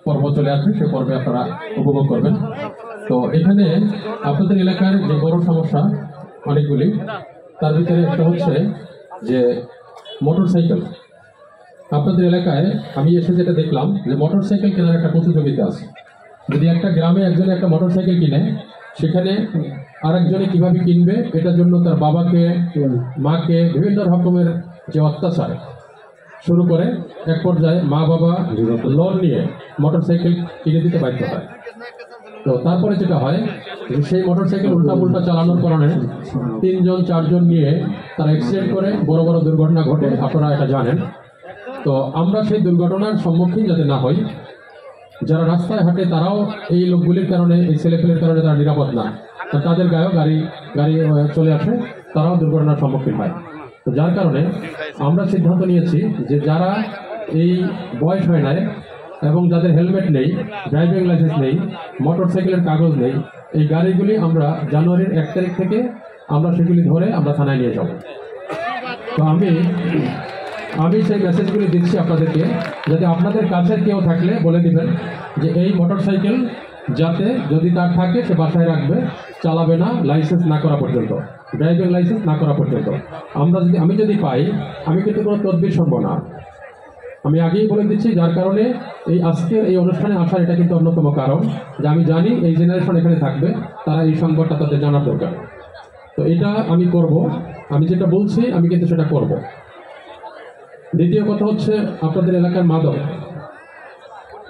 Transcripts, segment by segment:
পর্ব চলে আসবে, সে পর্বে আপনারা উপভোগ করবেন। তো এখানে আপনাদের এলাকার যে বড় সমস্যা অনেকগুলি, তার ভিতরে একটা হচ্ছে যে মোটরসাইকেল। আপনাদের এলাকায় আমি এসে যেটা দেখলাম যে মোটরসাইকেল কেনার একটা প্রতিযোগিতা আছে। যদি একটা গ্রামে একজনে একটা মোটরসাইকেল কিনে, সেখানে আরেকজনে কিভাবে কিনবে এটার জন্য তার বাবাকে, মাকে বিভিন্ন রকমের যে অত্যাচার শুরু করে, এক পর্যায়ে মা বাবা লোন নিয়ে মোটরসাইকেল কিনে দিতে বাধ্য হয়। তো তারপরে যেটা হয়, সেই মোটরসাইকেল উল্টা চালানোর কারণে 3জন 4জন নিয়ে তারা অ্যাক্সিডেন্ট করে বড় বড় দুর্ঘটনা ঘটে, আপনারা এটা জানেন। তো আমরা সেই দুর্ঘটনার সম্মুখীন যাতে না হই, যারা রাস্তায় হাঁটে তারাও এই লোকগুলির কারণে, এই ছেলেপেলের কারণে তারা নিরাপদ না, তাদের গায়েও গাড়ি চলে আসে, তারাও দুর্ঘটনার সম্মুখীন হয়। তো যার কারণে আমরা সিদ্ধান্ত নিয়েছি যে যারা এই বয়স হয় নাই এবং যাদের হেলমেট নেই, ড্রাইভিং লাইসেন্স নেই, মোটরসাইকেলের কাগজ নেই, এই গাড়িগুলি আমরা জানুয়ারির 1 তারিখ থেকে আমরা সেগুলি ধরে আমরা থানায় নিয়ে যাব। তো আমি সেই মেসেজগুলি দিচ্ছি আপনাদেরকে, যাতে আপনাদের কাছে কেউ থাকলে বলে দিবেন যে এই মোটরসাইকেল যাতে যদি তার থাকে সে বাসায় রাখবে, চালাবে না লাইসেন্স না করা পর্যন্ত, ড্রাইভিং লাইসেন্স না করা পর্যন্ত। আমি যদি পাই, আমি কিন্তু কোনো তদবির শুনবো না, আমি আগেই বলে দিচ্ছি। যার কারণে এই আজকের এই অনুষ্ঠানে আসার এটা কিন্তু অন্যতম কারণ, যে আমি জানি এই জেনারেশন এখানে থাকবে, তারা এই সংবাদটা তাদের জানার দরকার। তো এটা আমি করব, আমি যেটা বলছি আমি কিন্তু সেটা করব। দ্বিতীয় কথা হচ্ছে আপনাদের এলাকার মাদক।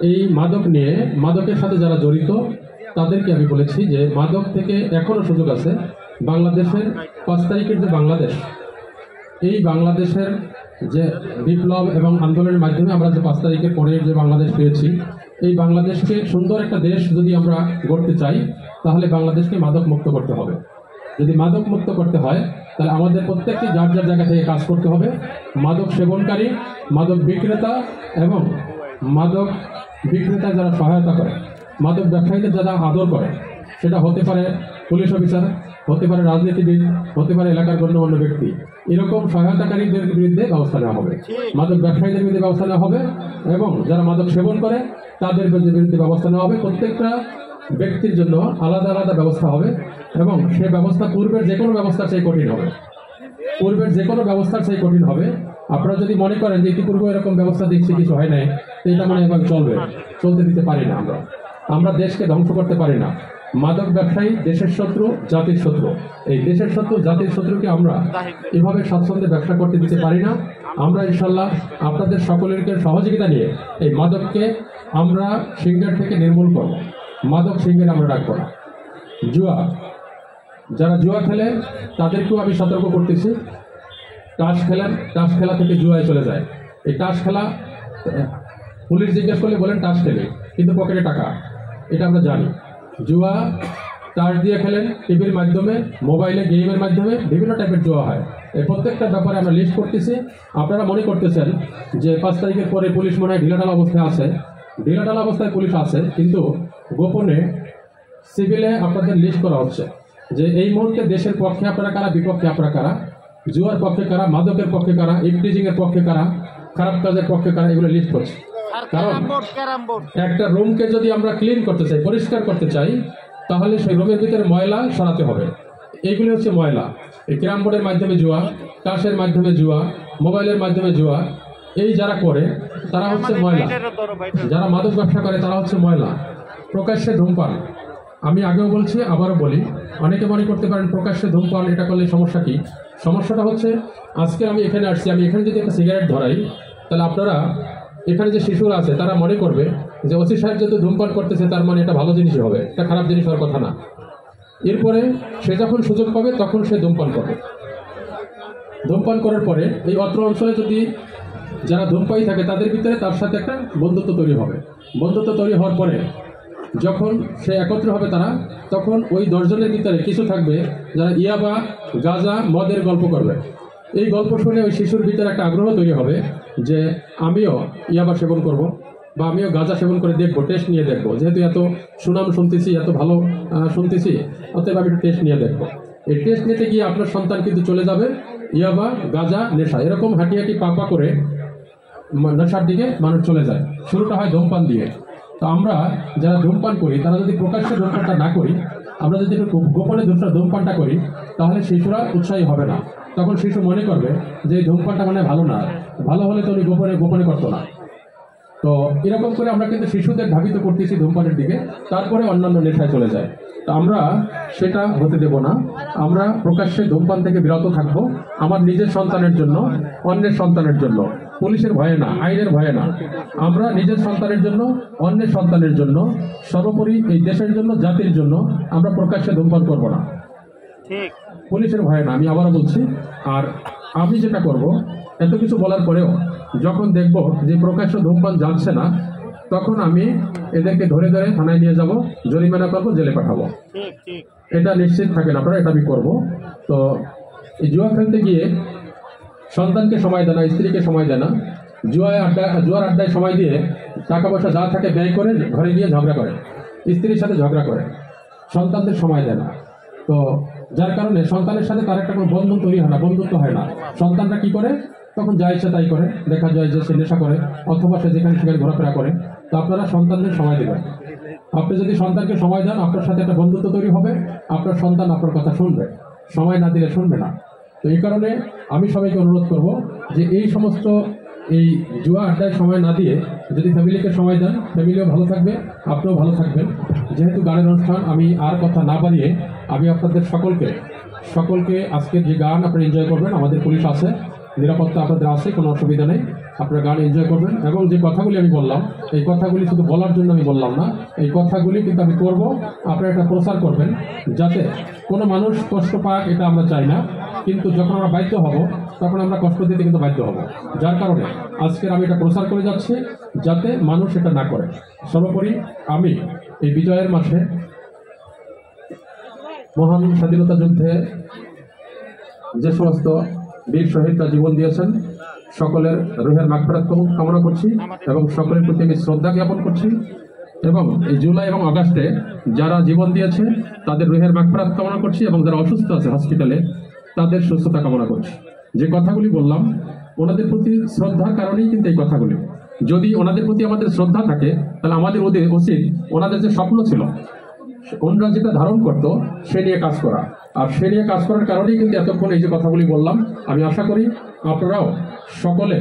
এই মাদক নিয়ে, মাদকের সাথে যারা জড়িত তাদেরকে আমি বলেছি যে মাদক থেকে এখনো সুযোগ আছে। বাংলাদেশের 5 তারিখের যে বাংলাদেশ, এই বাংলাদেশের যে বিপ্লব এবং আন্দোলনের মাধ্যমে আমরা যে 5 তারিখের পরে যে বাংলাদেশ পেয়েছি, এই বাংলাদেশকে সুন্দর একটা দেশ যদি আমরা গড়তে চাই, তাহলে বাংলাদেশকে মাদক মুক্ত করতে হবে। যদি মাদক মুক্ত করতে হয়, তাহলে আমাদের প্রত্যেককে যার যার জায়গা থেকে কাজ করতে হবে। মাদক সেবনকারী, মাদক বিক্রেতা এবং মাদক বিক্রেতা যারা সহায়তা করে, মাদক ব্যবসায়ীদের যারা আদর করে, সেটা হতে পারে পুলিশ অফিসার, হতে পারে রাজনীতিবিদ, হতে পারে এলাকার গণ্যমান্য ব্যক্তি, এরকম সহায়তাকারীদের বিরুদ্ধে ব্যবস্থা নেওয়া হবে, মাদক ব্যবসায়ীদের বিরুদ্ধে ব্যবস্থা নেওয়া হবে এবং যারা মাদক সেবন করে তাদের বিরুদ্ধে ব্যবস্থা নেওয়া হবে। প্রত্যেকটা ব্যক্তির জন্য আলাদা আলাদা ব্যবস্থা হবে এবং সে ব্যবস্থা পূর্বের যে কোনো ব্যবস্থার চেয়ে কঠিন হবে, পূর্বের যে কোনো ব্যবস্থার চেয়ে কঠিন হবে। আপনারা যদি মনে করেন যে ইতিপূর্বে এরকম ব্যবস্থা দেখছি কিছু হয় নাই, তো এটা মনে এবার চলতে দিতে পারি না। আমরা দেশকে ধ্বংস করতে পারি না। মাদক ব্যবসায়ী দেশের শত্রু, জাতির শত্রু। এই দেশের শত্রু, জাতির শত্রুকে আমরা এভাবে স্বাচ্ছন্দ্যে ব্যবসা করতে দিতে পারি না। আমরা ইনশাল্লাহ আপনাদের সকলের সহযোগিতা নিয়ে এই মাদককে আমরা সিঙ্গার থেকে নির্মূল করব। মাদক সিঙ্গার আমরা রাখবো না। জুয়া, যারা জুয়া খেলে তাদেরকেও আমি সতর্ক করতেছি। তাস খেলা থেকে জুয়ায় চলে যায়। এই তাস খেলা, পুলিশ জিজ্ঞেস করলে বলেন তাস খেলে, কিন্তু পকেটে টাকা, এটা আমরা জানি। জুয়া তাস দিয়ে খেলেন, টিভির মাধ্যমে, মোবাইলে গেমের মাধ্যমে বিভিন্ন টাইপের জুয়া হয়। এই প্রত্যেকটা ব্যাপারে আমরা লিস্ট করতেছি। আপনারা মনে করতেছেন যে 5 তারিখের পরে পুলিশ মনে হয় ঢিলাঢালা অবস্থায় আছে। ঢিলাঢালা অবস্থায় পুলিশ আছে, কিন্তু গোপনে সিভিলে আপনাদের লিস্ট করা হচ্ছে যে এই মুহূর্তে দেশের পক্ষে আপনারা কারা, বিপক্ষে আপনারা কারা, জুয়ার পক্ষে কারা, মাদকের পক্ষে কারা, ইফটিজিং এর পক্ষে কারা, খারাপ কাজের পক্ষে কারা, এগুলো লিস্ট করছে। কারণ একটা রুমকে যদি আমরা ক্লিন করতে চাই, পরিষ্কার করতে চাই, তাহলে সেই রুমের ভিতরে ময়লা সরাতে হবে। এইগুলি হচ্ছে ময়লা। এই ক্যারাম বোর্ডের মাধ্যমে জুয়া, তাসের মাধ্যমে জুয়া, মোবাইলের মাধ্যমে জুয়া, এই যারা করে তারা হচ্ছে ময়লা। যারা মাদক ব্যবসা করে তারা হচ্ছে ময়লা। প্রকাশ্যে ধূমপান, আমি আগেও বলছি আবারও বলি, অনেকে মনে করতে পারেন প্রকাশ্যে ধূমপান এটা করলে সমস্যা কি। সমস্যাটা হচ্ছে, আজকে আমি এখানে আসছি, আমি এখানে যদি একটা সিগারেট ধরাই, তাহলে আপনারা এখানে যে শিশুরা আছে তারা মনে করবে যে ওসি সাহেব যেহেতু ধূমপান করতেছে তার মানে এটা ভালো জিনিসই হবে, এটা খারাপ জিনিস হওয়ার কথা না। এরপরে সে যখন সুযোগ পাবে তখন সে ধূমপান করবে। ধূমপান করার পরে এই অত্র অঞ্চলে যদি যারা ধূমপায়ী থাকে তাদের ভিতরে তার সাথে একটা বন্ধুত্ব তৈরি হবে। বন্ধুত্ব তৈরি হওয়ার পরে যখন সে একত্র হবে তারা, তখন ওই 10 জনের ভিতরে কিছু থাকবে যারা ইয়াবা, গাঁজা, মদের গল্প করবে। এই গল্প শুনে ওই শিশুর ভিতরে একটা আগ্রহ তৈরি হবে যে আমিও ইয়াবা সেবন করব, বা আমিও গাঁজা সেবন করে দেখবো, টেস্ট নিয়ে দেখবো, যেহেতু এত সুনাম শুনতেছি, এত ভালো শুনতেছি, অতএব আমি একটু টেস্ট নিয়ে দেখবো। এই টেস্ট নিতে গিয়ে আপনার সন্তান কিন্তু চলে যাবে ইয়াবা, গাঁজা, নেশা, এরকম হাঁটি হাঁটি পা করে নেশার দিকে মানুষ চলে যায়। শুরুটা হয় ধূমপান দিয়ে, তো আমরা যারা ধূমপান করি তারা যদি প্রকাশ্যে ধূমপানটা না করি, আমরা যদি একটু গোপনে ধূমপানটা করি, তাহলে শিশুরা উৎসাহী হবে না। তখন শিশু মনে করবে যে এই ধূমপানটা মানে ভালো না, ভালো হলে তো উনি গোপনে গোপনে করতো না। তো এরকম করে আমরা কিন্তু শিশুদের ধাবিত করতেছি ধূমপানের দিকে, তারপরে অন্যান্য নেশায় চলে যায়। তো আমরা সেটা হতে দেব না। আমরা প্রকাশ্যে ধূমপান থেকে বিরত থাকবো, আমার নিজের সন্তানের জন্য, অন্যের সন্তানের জন্য, পুলিশের ভয়ে না, আইনের ভয়ে না। আমরা নিজের সন্তানের জন্য, অন্যের সন্তানের জন্য, সর্বোপরি এই দেশের জন্য, জাতির জন্য আমরা প্রকাশ্যে ধূমপান করব না, পুলিশের ভয়ে না। আমি আবারও বলছি। আর আমি যেটা করব, এত কিছু বলার পরেও যখন দেখব যে প্রকাশ্য ধূমপান যাচ্ছে না, তখন আমি এদেরকে ধরে ধরে থানায় নিয়ে যাব, জরিমানা করবো, জেলে পাঠাবো। এটা নিশ্চিত থাকেন আপনারা, এটা আমি করবো। তো এই জুয়া খেলতে গিয়ে সন্তানকে সময় দেয় না, স্ত্রীকে সময় দেয় না, জুয়ার আড্ডায় সময় দিয়ে টাকা পয়সা যা থাকে ব্যয় করে ঘরে গিয়ে ঝগড়া করে, স্ত্রীর সাথে ঝগড়া করে, সন্তানদের সময় দেয় না। তো যার কারণে সন্তানের সাথে তার একটা কোনো বন্ধন তৈরি হয় না, বন্ধুত্ব হয় না। সন্তানরা কি করে, তখন যা ইচ্ছা তাই করে, দেখা যায় যে সে নেশা করে অথবা সে যেখানে সেখানে ঘোরাফেরা করে। তো আপনারা সন্তানদের সময় দেবেন। আপনি যদি সন্তানকে সময় দেন, আপনার সাথে একটা বন্ধুত্ব তৈরি হবে, আপনার সন্তান আপনার কথা শুনবে, সময় না দিলে শুনবে না। তো এই কারণে আমি সবাইকে অনুরোধ করব যে এই সমস্ত এই জুয়া আড্ডায় সময় না দিয়ে যদি ফ্যামিলিকে সময় দেন, ফ্যামিলিও ভালো থাকবে, আপনিও ভালো থাকবেন। যেহেতু গানের অনুষ্ঠান, আমি আর কথা না বাড়িয়ে আমি আপনাদের সকলকে আজকে যে গান আপনারা এনজয় করবেন, আমাদের পুলিশ আছে, নিরাপত্তা আপনাদের আছে, কোনো অসুবিধা নেই, আপনারা গান এনজয় করবেন। এবং যে কথাগুলি আমি বললাম, এই কথাগুলি শুধু বলার জন্য আমি বললাম না, এই কথাগুলি কিন্তু আমি করব, আপনারা এটা প্রচার করবেন, যাতে কোনো মানুষ কষ্ট পাক, এটা আমরা চাই না। কিন্তু যখন আমরা বাধ্য হব, তখন আমরা কষ্ট দিতে কিন্তু বাধ্য হব। যার কারণে আজকের আমি এটা প্রচার করে যাচ্ছি, যাতে মানুষ এটা না করে। সর্বোপরি আমি এই বিজয়ের মাসে মহান স্বাধীনতা যুদ্ধে যে সমস্ত বীর শহীদরা জীবন দিয়েছেন, সকলের রুহের মাগফিরাত কামনা করছি এবং সকলের প্রতি আমি শ্রদ্ধা জ্ঞাপন করছি। এবং এই জুলাই এবং আগস্টে যারা জীবন দিয়েছে তাদের রুহের মাগফিরাত কামনা করছি, এবং যারা অসুস্থ আছে হসপিটালে তাদের সুস্থতা কামনা করছি। যে কথাগুলি বললাম, ওনাদের প্রতি শ্রদ্ধার কারণেই কিন্তু এই কথাগুলি। যদি ওনাদের প্রতি আমাদের শ্রদ্ধা থাকে, তাহলে আমাদের উচিত ওনাদের যে স্বপ্ন ছিল, ওনারা যেটা ধারণ করতো, সে নিয়ে কাজ করা। আর সে নিয়ে কাজ করার কারণেই কিন্তু এতক্ষণ এই যে কথাগুলি বললাম। আমি আশা করি আপনারাও সকলে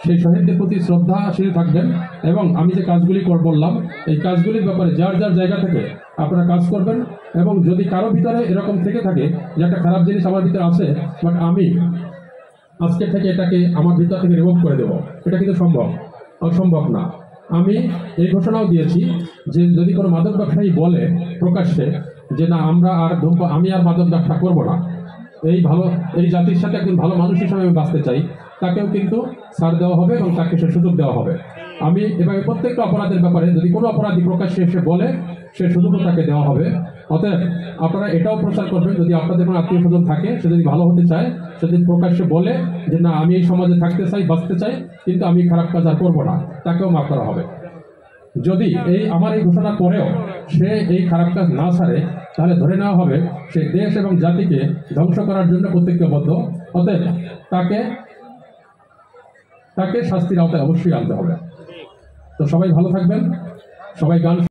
সেই শহীদদের প্রতি শ্রদ্ধাশীল থাকবেন, এবং আমি যে কাজগুলি বললাম, এই কাজগুলির ব্যাপারে যার যার জায়গা থেকে আপনারা কাজ করবেন। এবং যদি কারো ভিতরে এরকম থেকে থাকে যে একটা খারাপ জিনিস আমার ভিতরে আছে, বাট আমি আজকে থেকে এটাকে আমার ভিতর থেকে রিমুভ করে দেবো, এটা কিন্তু অসম্ভব না। আমি এই ঘোষণাও দিয়েছি যে যদি কোনো মাদক ব্যবসায়ী বলে প্রকাশ্যে যে না, আমি আর মাদক ব্যবসা করবো না, এই জাতির সাথে একজন ভালো মানুষ হিসেবে আমি বাঁচতে চাই, তাকেও কিন্তু ছাড় দেওয়া হবে এবং তাকে সে সুযোগ দেওয়া হবে। আমি এভাবে প্রত্যেকটা অপরাধের ব্যাপারে যদি কোনো অপরাধী প্রকাশ্যে এসে বলে, সে সুযোগও তাকে দেওয়া হবে। অতএব আপনারা এটাও প্রচার করবেন, যদি আপনাদের কোনো আত্মীয় স্বজন থাকে, সে যদি ভালো হতে চায়, সে যদি প্রকাশ্যে বলে যে না, আমি এই সমাজে থাকতে চাই, বাঁচতে চাই, কিন্তু আমি খারাপ কাজ আর করবো না, তাকেও মাফ করা হবে। যদি আমার এই ঘোষণা করেও সে এই খারাপ কাজ না ছাড়ে, তাহলে ধরে নেওয়া হবে সে দেশ এবং জাতিকে ধ্বংস করার জন্য প্রতিজ্ঞাবদ্ধ। অতএব তাকে শাস্তির আওতায় অবশ্যই আনতে হবে। তো সবাই ভালো থাকবেন, সবাই গান